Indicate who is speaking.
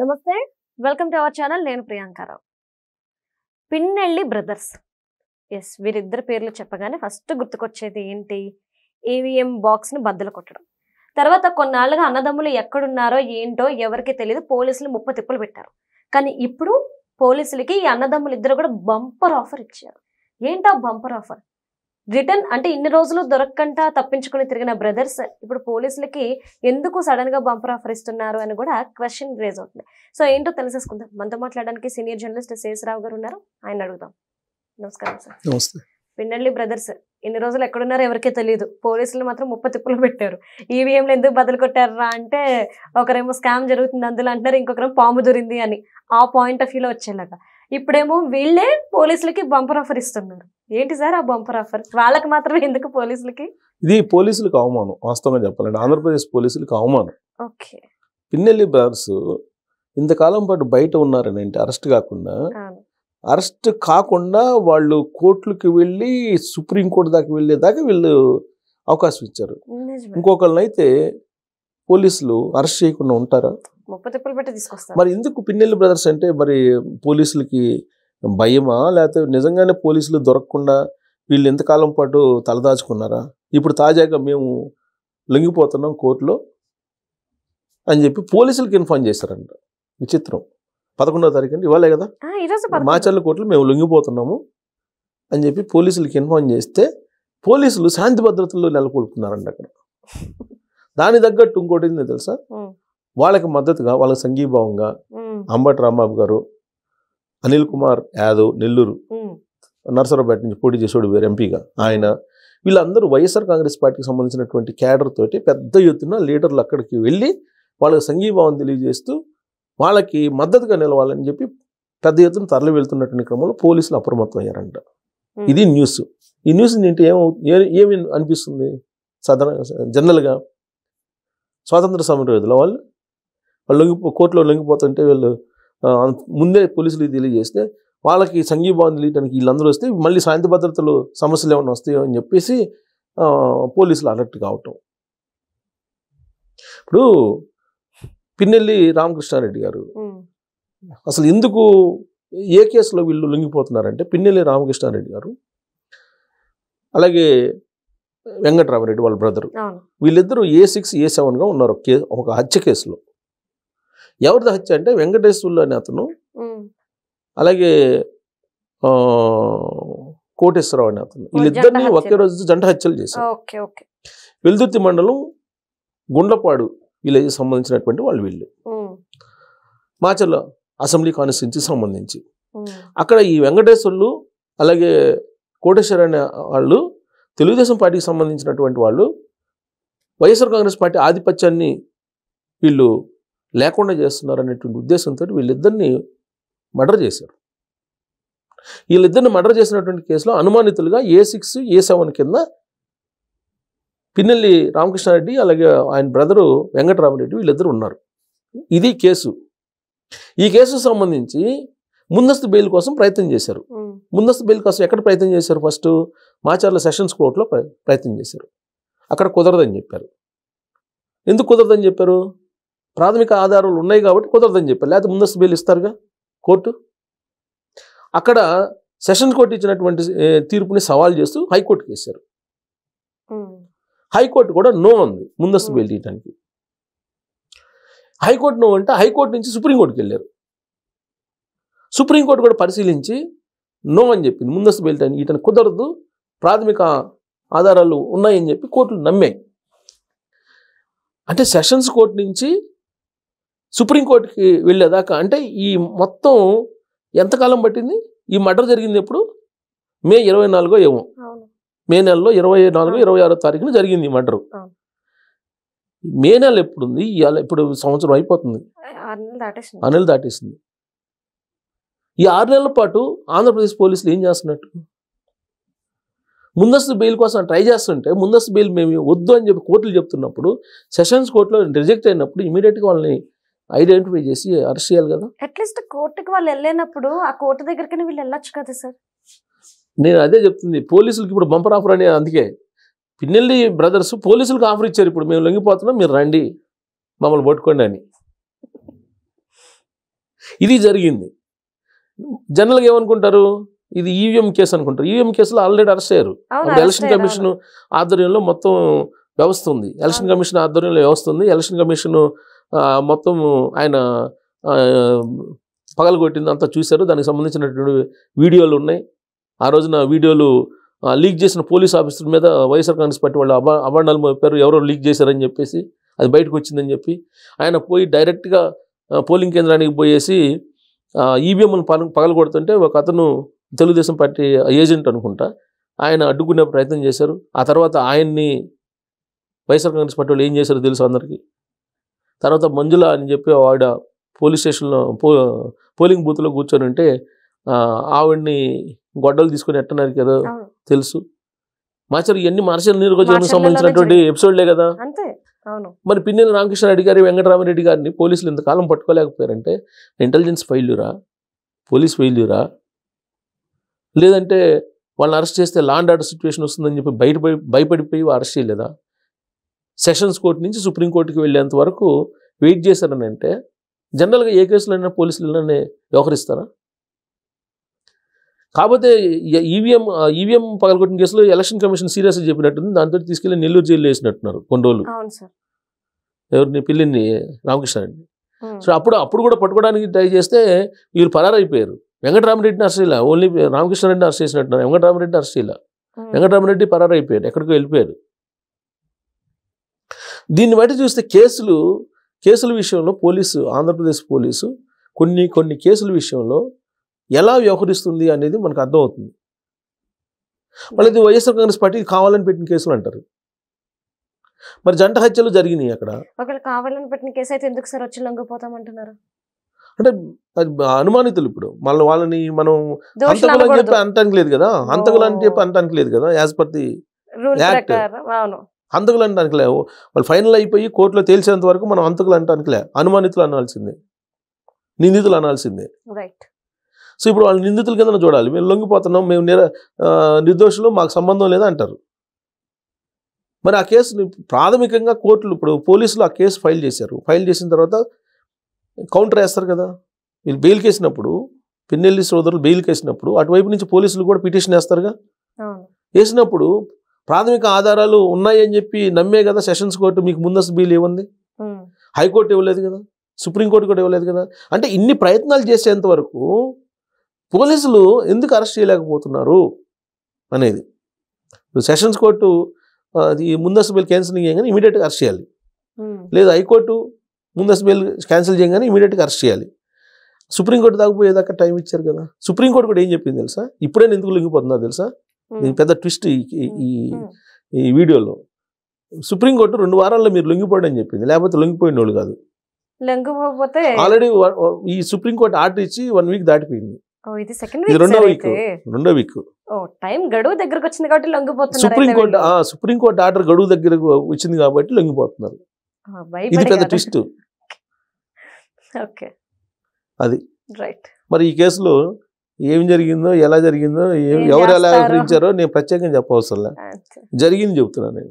Speaker 1: నమస్తే, welcome to our channel. నేను Priyanka Rao. Pinnelli brothers. Yes, వీరిద్దరు పేర్లు చెప్పగానే ఫస్ట్ గుర్తుకొచ్చేది ఏంటి? ఈవీఎం బాక్స్ని బద్దలు కొట్టడం. తర్వాత కొన్నాళ్ళుగా అన్నదమ్ములు ఎక్కడున్నారో ఏంటో ఎవరికి తెలియదు, పోలీసులు ముప్ప తిప్పలు పెట్టారు. కానీ ఇప్పుడు పోలీసులకి ఈ అన్నదమ్ములు ఇద్దరు కూడా బంపర్ ఆఫర్ ఇచ్చారు. ఏంటా బంపర్ ఆఫర్? రిటర్న్ అంటే ఇన్ని రోజులు దొరక్కంట తప్పించుకుని తిరిగిన బ్రదర్స్ ఇప్పుడు పోలీసులకి ఎందుకు సడన్ గా బంపర్ ఆఫర్ ఇస్తున్నారు అని కూడా క్వశ్చన్ రేజ్ అవుతుంది. సో ఏంటో తెలిసేసుకుందాం. మనతో మాట్లాడడానికి సీనియర్ జర్నలిస్ట్ శేషరావు గారు ఉన్నారు, ఆయన అడుగుదాం. నమస్కారం సార్.
Speaker 2: నమస్తే.
Speaker 1: పిన్నెల్లి బ్రదర్స్ ఇన్ని రోజులు ఎక్కడున్నారో ఎవరికే తెలియదు, పోలీసులు మాత్రం ముప్ప తిప్పులు పెట్టారు. ఈవీఎంలు ఎందుకు బదులు కొట్టారా అంటే ఒకరేమో స్కామ్ జరుగుతుంది అందులో అంటారు, ఇంకొకరేమో పాము దూరింది అని. ఆ పాయింట్ ఆఫ్ వ్యూలో వచ్చేలాగా ఇప్పుడేమో వీళ్ళే పోలీసులకి బంపర్ ఆఫర్ ఇస్తున్నారు. ఏంటి సార్ ఆ బంపర్ ఆఫర్? వాళ్ళకి మాత్రమే ఎందుకు, పోలీసులకి?
Speaker 2: ఇది పోలీసులకు అవమానం. వాస్తవంగా చెప్పాలంటే ఆంధ్రప్రదేశ్ పోలీసులకు అవమానం.
Speaker 1: ఓకే.
Speaker 2: పిన్నెల్లి బ్రదర్స్ ఇంతకాలం పాటు బయట ఉన్నారని అంటే అరెస్ట్ కాకుండా, అరెస్ట్ కాకుండా వాళ్ళు కోర్టులకు వెళ్ళి సుప్రీంకోర్టు దాకా వెళ్ళేదాకా వీళ్ళు అవకాశం ఇచ్చారు. ఇంకొకళ్ళని అయితే పోలీసులు అరెస్ట్ చేయకుండా ఉంటారా?
Speaker 1: ముప్ప తిప్పలు పెట్టి తీసుకొస్తారు.
Speaker 2: మరి ఎందుకు పిన్నెల్లి బ్రదర్స్ అంటే మరి పోలీసులకి భయమా, లేకపోతే నిజంగానే పోలీసులు దొరకకుండా వీళ్ళు ఎంతకాలం పాటు తలదాచుకున్నారా? ఇప్పుడు తాజాగా మేము లొంగిపోతున్నాం కోర్టులో అని చెప్పి పోలీసులకి ఇన్ఫార్మ్ చేశారంట. విచిత్రం. 11వ తారీఖు అంటే ఇవాళే కదా, మాచర్ల కోర్టులో మేము లొంగిపోతున్నాము అని చెప్పి పోలీసులకి ఇన్ఫార్మ్ చేస్తే పోలీసులు శాంతి భద్రతల్లో నెలకొల్పుతున్నారంట అక్కడ. దాని తగ్గట్టు ఇంకోటి ఏంటో తెలుసా, వాళ్ళకి మద్దతుగా, వాళ్ళకి సంఘీభావంగా అంబటి రాంబాబు గారు, అనిల్ కుమార్ యాదవ్ నెల్లూరు నర్సరావుపేట నుంచి పోటీ చేసేవాడు వేరు ఎంపీగా ఆయన, వీళ్ళందరూ వైఎస్ఆర్ కాంగ్రెస్ పార్టీకి సంబంధించినటువంటి క్యాడర్ తోటి పెద్ద ఎత్తున లీడర్లు అక్కడికి వెళ్ళి వాళ్ళకి సంఘీభావం తెలియజేస్తూ వాళ్ళకి మద్దతుగా నిలవాలని చెప్పి పెద్ద ఎత్తున తరలి వెళ్తున్నటువంటి క్రమంలో పోలీసులు అప్రమత్తం అయ్యారంట. ఇది న్యూస్. ఈ న్యూస్ ఏంటి ఏమి అనిపిస్తుంది? జనరల్గా స్వాతంత్ర సమర యోధులు వాళ్ళు కోర్టులో లొంగిపోతుంటే వీళ్ళు ముందే పోలీసులకు తెలియజేస్తే వాళ్ళకి సంఘీభావం తెలియడానికి వీళ్ళందరూ వస్తే మళ్ళీ శాంతి భద్రతలు సమస్యలు ఏమైనా వస్తాయో అని చెప్పేసి పోలీసులు అలర్ట్ కావటం. ఇప్పుడు పిన్నెల్లి రామకృష్ణారెడ్డి గారు అసలు ఎందుకు ఏ కేసులో వీళ్ళు లొంగిపోతున్నారంటే, పిన్నెల్లి రామకృష్ణారెడ్డి గారు అలాగే వెంకటరామరెడ్డి వాళ్ళ బ్రదరు, వీళ్ళిద్దరూ A6 A7గా ఉన్నారు ఒక హత్య కేసులో. ఎవరిది హత్య అంటే వెంకటేశ్వర్లు అనే అతను, అలాగే కోటేశ్వరరావు అనే అతను, వీళ్ళిద్దరిని ఒకే రోజు జంట హత్యలు చేశారు. వెల్దుర్తి మండలం గుండ్లపాడు విలేజ్ సంబంధించినటువంటి వాళ్ళు వీళ్ళు. మాచర్ల అసెంబ్లీ కాన్స్టిట్యున్సీకి సంబంధించి అక్కడ ఈ వెంకటేశ్వర్లు అలాగే కోటేశ్వర అనే వాళ్ళు తెలుగుదేశం పార్టీకి సంబంధించినటువంటి వాళ్ళు, వైఎస్ఆర్ కాంగ్రెస్ పార్టీ ఆధిపత్యాన్ని వీళ్ళు లేకుండా చేస్తున్నారు అనేటువంటి ఉద్దేశంతో వీళ్ళిద్దరిని మర్డర్ చేశారు. వీళ్ళిద్దరిని మర్డర్ చేసినటువంటి కేసులో అనుమానితులుగా A6 A7 కింద పిన్నెల్లి రామకృష్ణారెడ్డి అలాగే ఆయన బ్రదరు వెంకటరామరెడ్డి వీళ్ళిద్దరు ఉన్నారు. ఇది కేసు. ఈ కేసుకు సంబంధించి ముందస్తు బెయిల్ కోసం ప్రయత్నం చేశారు. ముందస్తు బెయిల్ కోసం ఎక్కడ ప్రయత్నం చేశారు? ఫస్ట్ మాచర్ల సెషన్స్ కోర్టులో ప్రయత్నం చేశారు. అక్కడ కుదరదని చెప్పారు. ఎందుకు కుదరదని చెప్పారు? ప్రాథమిక ఆధారాలు ఉన్నాయి కాబట్టి కుదరదని చెప్పారు, లేకపోతే ముందస్తు బెయిల్ ఇస్తారుగా కోర్టు. అక్కడ సెషన్స్ కోర్టు ఇచ్చినటువంటి తీర్పుని సవాల్ చేస్తూ హైకోర్టుకి వేశారు. హైకోర్టు కూడా నో ఉంది ముందస్తు బెయిల్ తీయడానికి. హైకోర్టు నో అంటే హైకోర్టు నుంచి సుప్రీంకోర్టుకి వెళ్ళారు. సుప్రీంకోర్టు కూడా పరిశీలించి నో అని చెప్పింది, ముందస్తు బెయిల్ ఇతను కుదరదు, ప్రాథమిక ఆధారాలు ఉన్నాయని చెప్పి కోర్టులు నమ్మాయి. అంటే సెషన్స్ కోర్టు నుంచి సుప్రీంకోర్టుకి వెళ్ళేదాకా అంటే ఈ మొత్తం ఎంతకాలం పట్టింది? ఈ మర్డర్ జరిగింది ఎప్పుడు? మే 24 ఏమో, మే నెలలో 24, 26వ తారీఖున జరిగింది ఈ మర్డరు. మే నెల ఎప్పుడుంది? ఇప్పుడు సంవత్సరం అయిపోతుంది, 6 నెలలు దాటేసింది. ఈ 6 నెలల పాటు ఆంధ్రప్రదేశ్ పోలీసులు ఏం చేస్తున్నట్టు? ముందస్తు బెయిల్ కోసం ట్రై చేస్తుంటే ముందస్తు బెయిల్ మేము వద్దు అని చెప్పి కోర్టులు చెప్తున్నప్పుడు, సెషన్స్ కోర్టులో రిజెక్ట్ అయినప్పుడు ఇమీడియట్గా వాళ్ళని ఐడెంటిఫై చేసి అరెస్ట్ చేయాలి కదా.
Speaker 1: అట్లీస్ట్ కోర్టుకి వాళ్ళు వెళ్ళినప్పుడు ఆ కోర్టు దగ్గరికి వీళ్ళు వెళ్ళొచ్చు కదా సార్.
Speaker 2: నేను అదే చెప్తుంది, పోలీసులకి ఇప్పుడు బంపర్ ఆఫర్ అని. అందుకే పిన్నెల్లి బ్రదర్స్ పోలీసులకు ఆఫర్ ఇచ్చారు, ఇప్పుడు మేము లొంగిపోతున్నాం, మీరు రండి మమ్మల్ని పట్టుకోండి అని. ఇది జరిగింది. జనరల్గా ఏమనుకుంటారు, ఇది ఈవీఎం కేసు అనుకుంటారు. ఈవీఎం కేసులో ఆల్రెడీ అరెస్ట్ అయ్యారు. అప్పుడు ఎలక్షన్ కమిషన్ ఆధ్వర్యంలో మొత్తం వ్యవస్థ ఉంది. ఎలక్షన్ కమిషన్ ఆధ్వర్యంలో వ్యవస్థ ఉంది. ఎలక్షన్ కమిషన్ మొత్తం ఆయన పగలగొట్టింది అంతా చూశారు. దానికి సంబంధించినటువంటి వీడియోలు ఉన్నాయి. ఆ రోజున వీడియోలు లీక్ చేసిన పోలీస్ ఆఫీసర్ మీద వైఎస్ఆర్ కాంగ్రెస్ పార్టీ వాళ్ళు అభాండాలు మోపారు, ఎవరో లీక్ చేశారని చెప్పేసి, అది బయటకు వచ్చిందని చెప్పి ఆయన పోయి డైరెక్ట్గా పోలింగ్ కేంద్రానికి పోయేసి ఈవీఎంను పగలగొడుతుంటే ఒక అతను తెలుగుదేశం పార్టీ ఏజెంట్ అనుకుంటా, ఆయన అడ్డుకునే ప్రయత్నం చేశారు. ఆ తర్వాత ఆయన్ని వైఎస్ఆర్ కాంగ్రెస్ పార్టీ వాళ్ళు ఏం చేశారో తెలుసు అందరికీ. తర్వాత మంజుల అని చెప్పి ఆవిడ పోలీస్ స్టేషన్లో పోలింగ్ బూత్లో కూర్చొని ఉంటే ఆవిడ్ని గొడ్డలు తీసుకుని ఎట్ట నరికారో తెలుసు. మాచారు ఇవన్నీ మార్షల్ నియోజకవర్గానికి సంబంధించినటువంటి ఎపిసోడ్లే కదా. మరి పిన్నెల రామకృష్ణారెడ్డి గారి వెంకటరామరెడ్డి గారిని పోలీసులు ఇంతకాలం పట్టుకోలేకపోయారంటే ఇంటెలిజెన్స్ ఫెయిల్యూరా, పోలీస్ ఫెయిల్యూరా, లేదంటే వాళ్ళని అరెస్ట్ చేస్తే లా అండ్ ఆర్డర్ సిచ్యువేషన్ వస్తుందని చెప్పి భయపడిపోయి అరెస్ట్ చేయలేదా? సెషన్స్ కోర్టు నుంచి సుప్రీంకోర్టుకి వెళ్ళేంత వరకు వెయిట్ చేశారని అంటే జనరల్గా ఏ కేసులైనా పోలీసులు ఇలానే వ్యవహరిస్తారా? కాకపోతే ఈవీఎం పగలగొట్టిన కేసులో ఎలక్షన్ కమిషన్ సీరియస్గా చెప్పినట్టుంది. దాంతో తీసుకెళ్లి నెల్లూరు జైల్లో వేసినట్టున్నారు కొన్ని రోజులు. ఎవరిని, పిల్లిని రామకృష్ణారెడ్డి. సో అప్పుడు కూడా పట్టుకోవడానికి ట్రై చేస్తే వీళ్ళు పరారైపోయారు. వెంకటరామరెడ్డిని అరెస్ట్ చేయాల, ఓన్లీ రామకృష్ణారెడ్డిని అరెస్ట్ చేసినట్టున్నారు. వెంకటరామరెడ్డిని అరెస్ట్ చేయాల, వెంకటరామరెడ్డి పరారైపోయాడు, ఎక్కడికో వెళ్ళిపోయారు. దీన్ని బట్టి చూస్తే కేసుల విషయంలో ఆంధ్రప్రదేశ్ పోలీసు కొన్ని కేసుల విషయంలో ఎలా వ్యవహరిస్తుంది అనేది మనకు అర్థమవుతుంది. వాళ్ళది వైఎస్ఆర్ కాంగ్రెస్ పార్టీ కావాలని పెట్టిన కేసులు అంటారు. మరి జంట హత్యలు జరిగినాయి అక్కడ.
Speaker 1: కావాలని పెట్టిన కేసు అయితే ఎందుకు సార్ వచ్చి లొంగిపోతామంటున్నారు?
Speaker 2: అంటే అనుమానితులు. ఇప్పుడు వాళ్ళని మనం హంతకులు అని చెప్పి అనటానికి లేదు కదా, హంతకులు అని చెప్పి అనటానికి లేదు కదా, యాజ్ పర్ ది యాక్ట్. హంతకులు అనడానికి లేవు. వాళ్ళు ఫైనల్ అయిపోయి కోర్టులో తేల్చేంత వరకు మనం హంతకులు అనటానికి లే, అనుమానితులు అనాల్సిందే, నిందితులు అనాల్సిందే. సో ఇప్పుడు వాళ్ళు నిందితుల కింద చూడాలి. మేము లొంగిపోతున్నాం, మేము నిర్దోషులు, మాకు సంబంధం లేదా అంటారు. మరి ఆ కేసుని ప్రాథమికంగా కోర్టులు, ఇప్పుడు పోలీసులు ఆ కేసు ఫైల్ చేశారు. ఫైల్ చేసిన తర్వాత కౌంటర్ వేస్తారు కదా. వీళ్ళు బెయిల్ కేసినప్పుడు, పిన్నెల్లి సోదరులు బెయిల్ కేసినప్పుడు అటువైపు నుంచి పోలీసులు కూడా పిటిషన్ వేస్తారుగా. వేసినప్పుడు ప్రాథమిక ఆధారాలు ఉన్నాయని చెప్పి నమ్మే కదా సెషన్స్ కోర్టు మీకు ముందస్తు బెయిల్ ఇవ్వండి. హైకోర్టు ఇవ్వలేదు కదా, సుప్రీంకోర్టు కూడా ఇవ్వలేదు కదా. అంటే ఇన్ని ప్రయత్నాలు చేసేంత వరకు పోలీసులు ఎందుకు అరెస్ట్ చేయలేకపోతున్నారు అనేది. సెషన్స్ కోర్టు ఈ ముందస్తు బెయిల్ క్యాన్సిల్ చేయగానే ఇమీడియట్గా అరెస్ట్ చేయాలి, లేదా హైకోర్టు ముందస్తు బెయిల్ క్యాన్సిల్ చేయగానే ఇమీడియట్గా అరెస్ట్ చేయాలి. సుప్రీంకోర్టు దాకపోయేదాకా టైం ఇచ్చారు కదా. సుప్రీంకోర్టు కూడా ఏం చెప్పింది తెలుసా? ఇప్పుడే ఎందుకు లొంగిపోతున్నారు తెలుసా? దీనికి పెద్ద ట్విస్ట్ ఈ వీడియోలో. సుప్రీంకోర్టు 2 వారాల్లో మీరు లొంగిపోండి అని చెప్పింది, లేకపోతే లొంగిపోయిన వాళ్ళు కాదు. ఆల్రెడీ ఈ సుప్రీంకోర్టు ఆర్డర్ ఇచ్చి 1 వీక్ దాటిపోయింది. రెండో వీక్ సుప్రీంకోర్టు ఆర్డర్ గడువు దగ్గరకు వచ్చింది కాబట్టి లొంగిపోతున్నారు. ఇది పెద్ద ట్విస్ట్. అది మరి ఈ కేసులో ఏం జరిగిందో, ఎలా జరిగిందో, ఎవరు ఎలా వ్యవహరించారో నేను ప్రత్యేకంగా చెప్పవసరం లే, జరిగింది చెప్తున్నాను నేను.